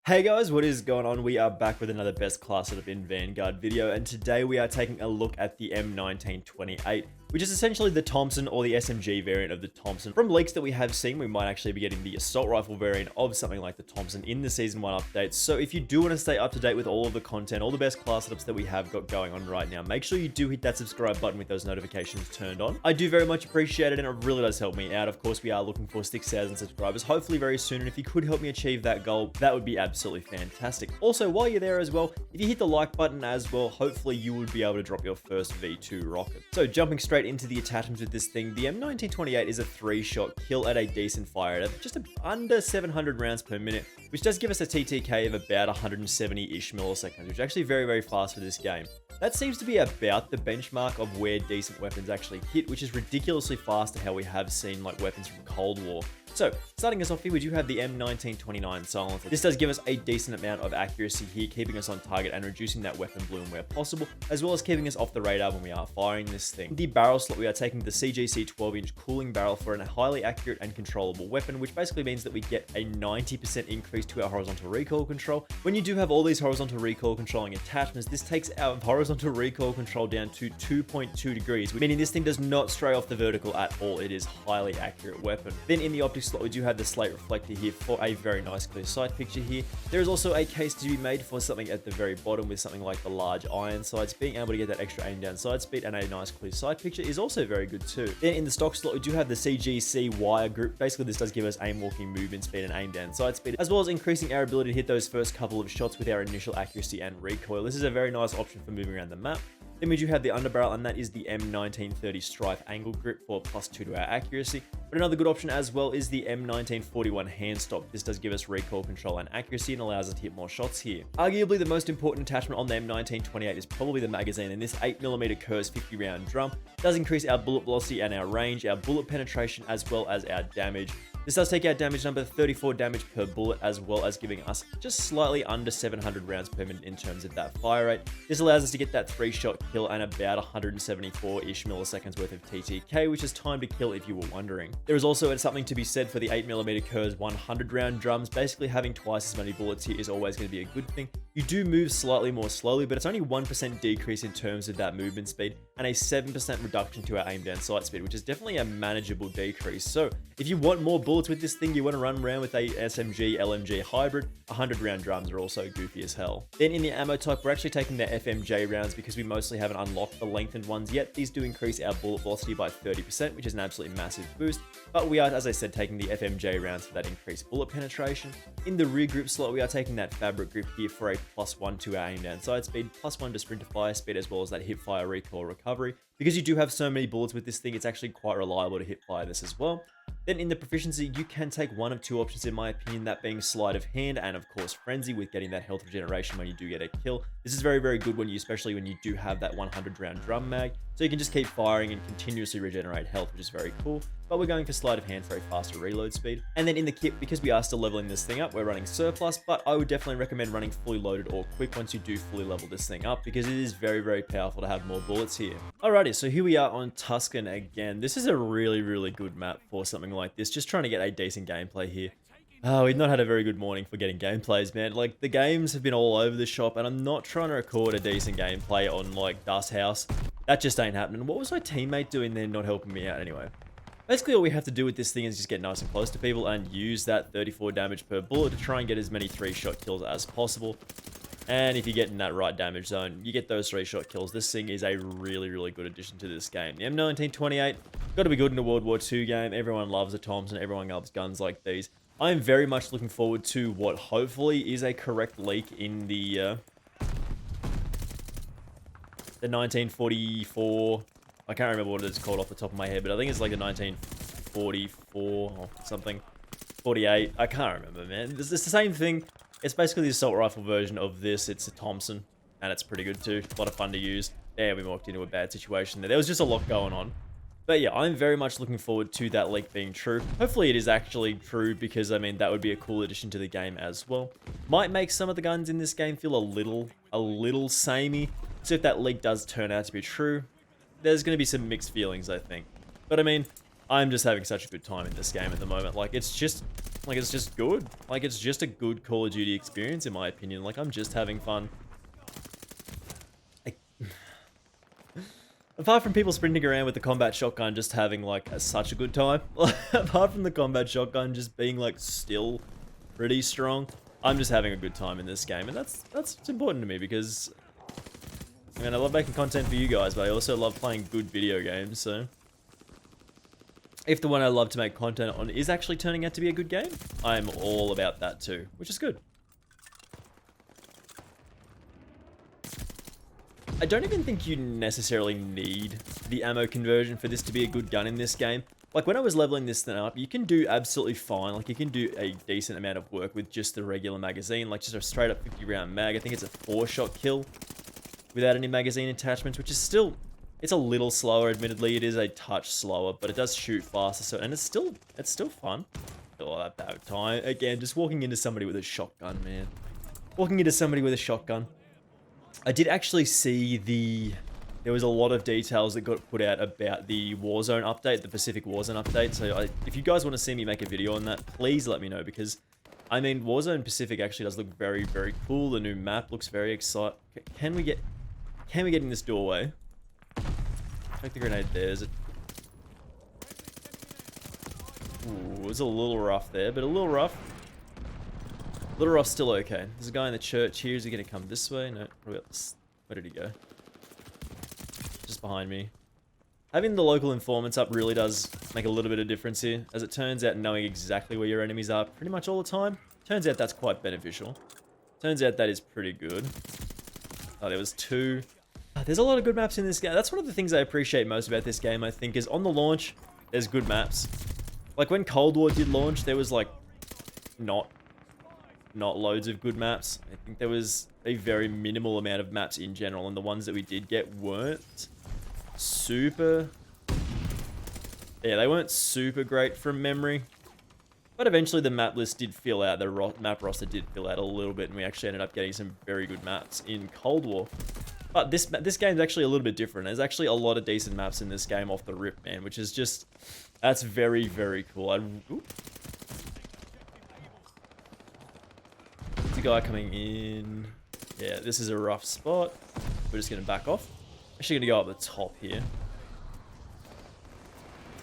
Hey guys, what is going on? We are back with another best class setup in Vanguard video, and today we are taking a look at the M1928, which is essentially the Thompson or the SMG variant of the Thompson. From leaks that we have seen, we might actually be getting the assault rifle variant of something like the Thompson in the Season 1 updates. So if you do want to stay up to date with all of the content, all the best class setups that we have got going on right now, make sure you do hit that subscribe button with those notifications turned on. I do very much appreciate it, and it really does help me out. Of course, we are looking for 6,000 subscribers, hopefully very soon, and if you could help me achieve that goal, that would be absolutely fantastic. Also, while you're there as well, if you hit the like button as well, hopefully you would be able to drop your first V2 rocket. So jumping straight into the attachments with this thing, the M1928 is a 3-shot kill at a decent fire rate of just under 700 rounds per minute, which does give us a TTK of about 170-ish milliseconds, which is actually very fast for this game. That seems to be about the benchmark of where decent weapons actually hit, which is ridiculously fast to how we have seen like weapons from Cold War. So, starting us off here, we do have the M1929 silencer. This does give us a decent amount of accuracy here, keeping us on target and reducing that weapon bloom where possible, as well as keeping us off the radar when we are firing this thing. The barrel slot, we are taking the CGC 12-inch cooling barrel for a highly accurate and controllable weapon, which basically means that we get a 90% increase to our horizontal recoil control. When you do have all these horizontal recoil controlling attachments, this takes our horizontal recoil control down to 2.2 degrees, meaning this thing does not stray off the vertical at all. It is highly accurate weapon. Then in the optics slot, we do have the slate reflector here for a very nice clear sight picture here. There is also a case to be made for something at the very bottom with something like the large iron sights. Being able to get that extra aim down sight speed and a nice clear sight picture is also very good too. Then in the stock slot, we do have the CGC wire group. Basically, this does give us aim walking movement speed and aim down sight speed, as well as increasing our ability to hit those first couple of shots with our initial accuracy and recoil. This is a very nice option for moving around the map. Then we do have the underbarrel, and that is the M1930 strife angle grip for +2 to our accuracy. But another good option as well is the M1941 hand stop. This does give us recoil control and accuracy and allows us to hit more shots here. Arguably the most important attachment on the M1928 is probably the magazine, and this 8mm Kurz 50-round drum does increase our bullet velocity and our range, our bullet penetration, as well as our damage. This does take our damage number to 34 damage per bullet, as well as giving us just slightly under 700 rounds per minute in terms of that fire rate. This allows us to get that 3-shot kill and about 174-ish milliseconds worth of TTK, which is time to kill if you were wondering. There is also something to be said for the 8mm Kurz 100-round drums. Basically, having twice as many bullets here is always going to be a good thing. You do move slightly more slowly, but it's only 1% decrease in terms of that movement speed and a 7% reduction to our aim down sight speed, which is definitely a manageable decrease. So if you want more bullets with this thing, you want to run around with a SMG LMG hybrid, 100-round drums are also goofy as hell. Then in the ammo type, we're actually taking the FMJ rounds because we mostly haven't unlocked the lengthened ones yet. These do increase our bullet velocity by 30%, which is an absolutely massive boost. But we are, as I said, taking the FMJ rounds for that increased bullet penetration. In the rear grip slot, we are taking that fabric grip here for a +1 to our aim down sight speed, +1 to sprint to fire speed, as well as that hip fire recoil recovery. Because you do have so many bullets with this thing, it's actually quite reliable to hip fire this as well. Then in the proficiency, you can take one of two options in my opinion, that being sleight of hand and of course frenzy with getting that health regeneration when you do get a kill. This is very good when you, especially when you do have that 100-round drum mag, so you can just keep firing and continuously regenerate health, which is very cool. But we're going for sleight of hand for a faster reload speed. And then in the kit, because we are still leveling this thing up, we're running surplus, but I would definitely recommend running fully loaded or quick once you do fully level this thing up, because it is very powerful to have more bullets here. Alrighty, so here we are on Tuscan again. This is a really good map for something like this, just trying to get a decent gameplay here. Oh, we've not had a very good morning for getting gameplays, man. Like, the games have been all over the shop, and I'm not trying to record a decent gameplay on, like, Dust House. That just ain't happening. What was my teammate doing there not helping me out anyway? Basically, all we have to do with this thing is just get nice and close to people and use that 34 damage per bullet to try and get as many 3-shot kills as possible. And if you get in that right damage zone, you get those 3-shot kills. This thing is a really good addition to this game. The M1928, got to be good in a World War II game. Everyone loves a Thompson. Everyone loves guns like these. I'm very much looking forward to what hopefully is a correct leak in the 1944... I can't remember what it's called off the top of my head, but I think it's like the 1944 or something. 48. I can't remember, man. It's the same thing. It's basically the assault rifle version of this. It's a Thompson, and it's pretty good too. A lot of fun to use. There, we walked into a bad situation there. There was just a lot going on. But yeah, I'm very much looking forward to that leak being true. Hopefully it is actually true, because I mean, that would be a cool addition to the game as well. Might make some of the guns in this game feel a little samey. So if that leak does turn out to be true, there's going to be some mixed feelings, I think. But I mean, I'm just having such a good time in this game at the moment. Like, it's just Like, it's just good. Like, it's just a good Call of Duty experience, in my opinion. Like, I'm just having fun. Apart from people sprinting around with the combat shotgun just having, like, such a good time. Apart from the combat shotgun just being, like, still pretty strong. I'm just having a good time in this game. And that's important to me because, I mean, I love making content for you guys, but I also love playing good video games, so... If the one I love to make content on is actually turning out to be a good game, I'm all about that too, which is good. I don't even think you necessarily need the ammo conversion for this to be a good gun in this game. Like, when I was leveling this thing up, you can do absolutely fine. Like, you can do a decent amount of work with just the regular magazine, like just a straight up 50 round mag. I think it's a 4-shot kill without any magazine attachments, which is still... It's a little slower, admittedly. It is a touch slower, but it does shoot faster. So, and it's still fun. Oh, that bad time again. Just walking into somebody with a shotgun, man. Walking into somebody with a shotgun. I did actually see there was a lot of details that got put out about the Warzone update, the Pacific Warzone update. So, if you guys want to see me make a video on that, please let me know because, I mean, Warzone Pacific actually does look very, very cool. The new map looks very exciting. Can we get in this doorway? Take the grenade there, is it? Ooh, it's a little rough there, but a little rough. A little rough, still okay. There's a guy in the church here. Is he going to come this way? No, probably up this... Where did he go? Just behind me. Having the local informants up really does make a little bit of difference here. As it turns out, knowing exactly where your enemies are pretty much all the time. Turns out that's quite beneficial. Turns out that is pretty good. Oh, there was 2... There's a lot of good maps in this game. That's one of the things I appreciate most about this game, I think, is on the launch, there's good maps. Like, when Cold War did launch, there was, like, not loads of good maps. I think there was a very minimal amount of maps in general, and the ones that we did get weren't super... Yeah, they weren't super great from memory. But eventually the map list did fill out, the map roster did fill out a little bit, and we actually ended up getting some very good maps in Cold War. But this game's actually a little bit different. There's actually a lot of decent maps in this game off the rip, man, which is just... That's very, very cool. There's a guy coming in. Yeah, this is a rough spot. We're just going to back off. Actually going to go up the top here.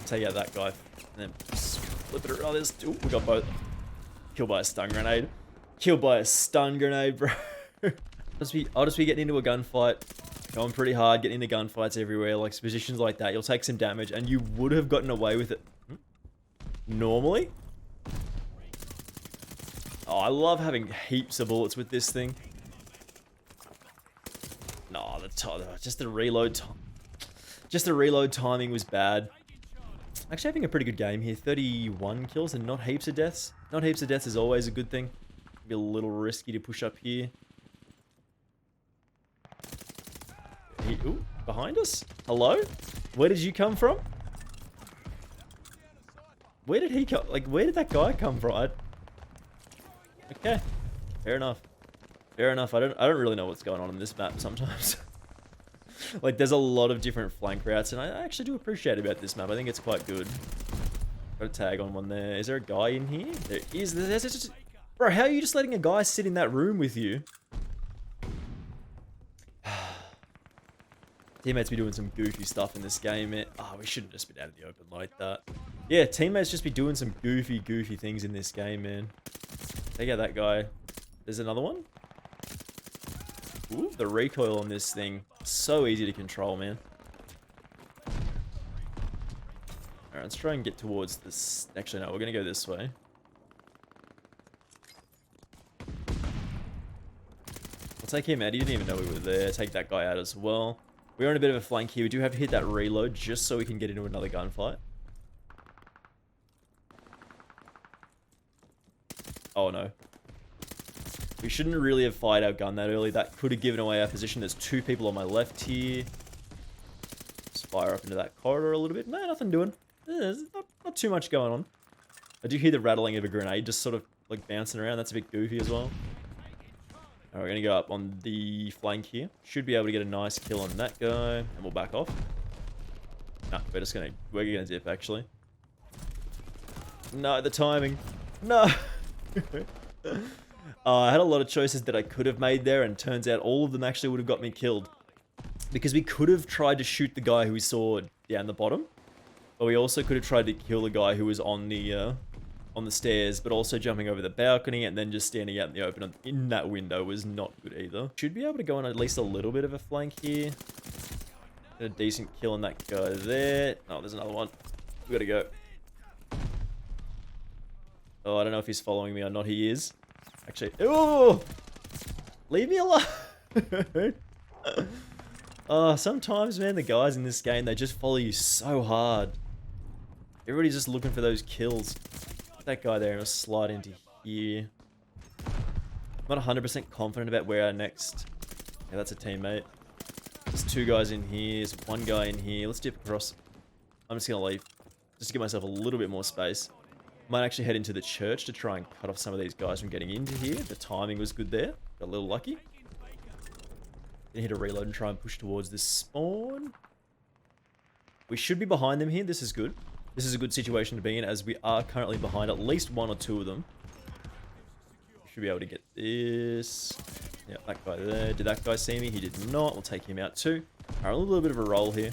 Take out that guy. And then flip it around. Oh, we got both. Killed by a stun grenade. Killed by a stun grenade, bro. I'll just be getting into a gunfight, going pretty hard, getting into gunfights everywhere, like positions like that. You'll take some damage, and you would have gotten away with it normally. Oh, I love having heaps of bullets with this thing. No, just the reload timing was bad. Actually having a pretty good game here. 31 kills and not heaps of deaths. Not heaps of deaths is always a good thing. Be a little risky to push up here. Ooh, behind us? Hello? Where did you come from? Where did he come? Like, where did that guy come from? Okay, fair enough. Fair enough. I don't really know what's going on in this map sometimes. Like, there's a lot of different flank routes, and I actually do appreciate about this map. I think it's quite good. Got a tag on one there. Is there a guy in here? There is. There's just... Bro, how are you just letting a guy sit in that room with you? Teammates be doing some goofy stuff in this game, man. Oh, we shouldn't just be out of the open like that. Yeah, teammates just be doing some goofy things in this game, man. Take out that guy. There's another one. Ooh, the recoil on this thing. So easy to control, man. Alright, let's try and get towards this. Actually, no, we're going to go this way. I'll take him out. He didn't even know we were there. Take that guy out as well. We're on a bit of a flank here. We do have to hit that reload just so we can get into another gunfight. Oh no. We shouldn't really have fired our gun that early. That could have given away our position. There's 2 people on my left here. Just fire up into that corridor a little bit. No, nothing doing. There's not too much going on. I do hear the rattling of a grenade just sort of like bouncing around. That's a bit goofy as well. Alright, we're going to go up on the flank here. Should be able to get a nice kill on that guy. And we'll back off. No, we're going to dip actually. No, the timing. No. I had a lot of choices that I could have made there, and turns out all of them actually would have got me killed. Because we could have tried to shoot the guy who we saw down the bottom, but we also could have tried to kill the guy who was on the stairs, but also jumping over the balcony and then just standing out in the open in that window was not good either. Should be able to go on at least a little bit of a flank here. Get a decent kill on that guy there. Oh, there's another one. We gotta go. Oh, I don't know if he's following me or not. He is. Actually, oh! Leave me alone! Oh, sometimes, man, the guys in this game, they just follow you so hard. Everybody's just looking for those kills. That guy there, and I'll slide into here. I'm not 100% confident about where our next... Yeah, that's a teammate. There's two guys in here, there's one guy in here. Let's dip across. I'm just gonna leave. Just to give myself a little bit more space. Might actually head into the church to try and cut off some of these guys from getting into here. The timing was good there. Got a little lucky. Gonna hit a reload and try and push towards this spawn. We should be behind them here. This is good. This is a good situation to be in, as we are currently behind at least one or two of them. We should be able to get this. Yeah, that guy there. Did that guy see me? He did not. We'll take him out too. Alright, a little bit of a roll here.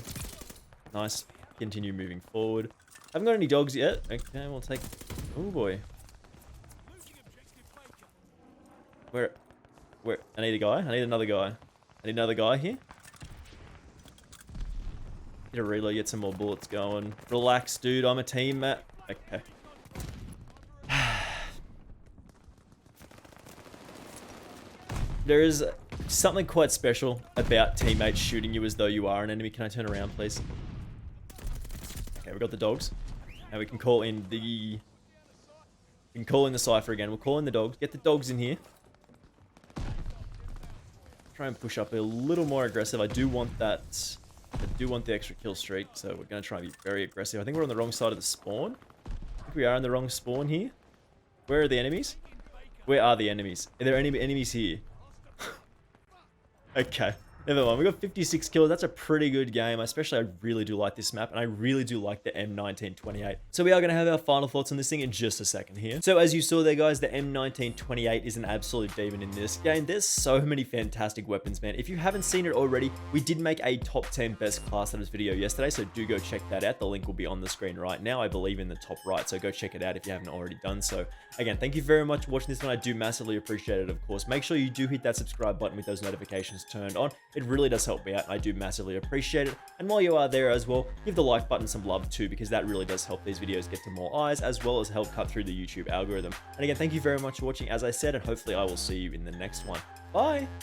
Nice. Continue moving forward. Haven't got any dogs yet. Okay, we'll take... Oh boy. Where? I need a guy. I need another guy. I need another guy here. Get a reload, get some more bullets going. Relax, dude. I'm a teammate. Okay. There is something quite special about teammates shooting you as though you are an enemy. Can I turn around, please? Okay, we got the dogs. Now we can call in the... We can call in the Cypher again. We'll call in the dogs. Get the dogs in here. Try and push up a little more aggressive. I do want that... I do want the extra kill streak, so we're going to try and be very aggressive. I think we're on the wrong side of the spawn. I think we are on the wrong spawn here. Where are the enemies? Where are the enemies? Are there any enemies here? Okay. Never mind, we got 56 kills. That's a pretty good game. Especially, I really do like this map, and I really do like the M1928. So we are going to have our final thoughts on this thing in just a second here. So as you saw there, guys, the M1928 is an absolute demon in this game. There's so many fantastic weapons, man. If you haven't seen it already, we did make a top 10 best class setups video yesterday, so do go check that out. The link will be on the screen right now, I believe in the top right, so go check it out if you haven't already done so. Again, thank you very much for watching this one. I do massively appreciate it, of course. Make sure you do hit that subscribe button with those notifications turned on. It really does help me out, and I do massively appreciate it. And while you are there as well, give the like button some love too, because that really does help these videos get to more eyes, as well as help cut through the YouTube algorithm. And again, thank you very much for watching, as I said, and hopefully I will see you in the next one. Bye!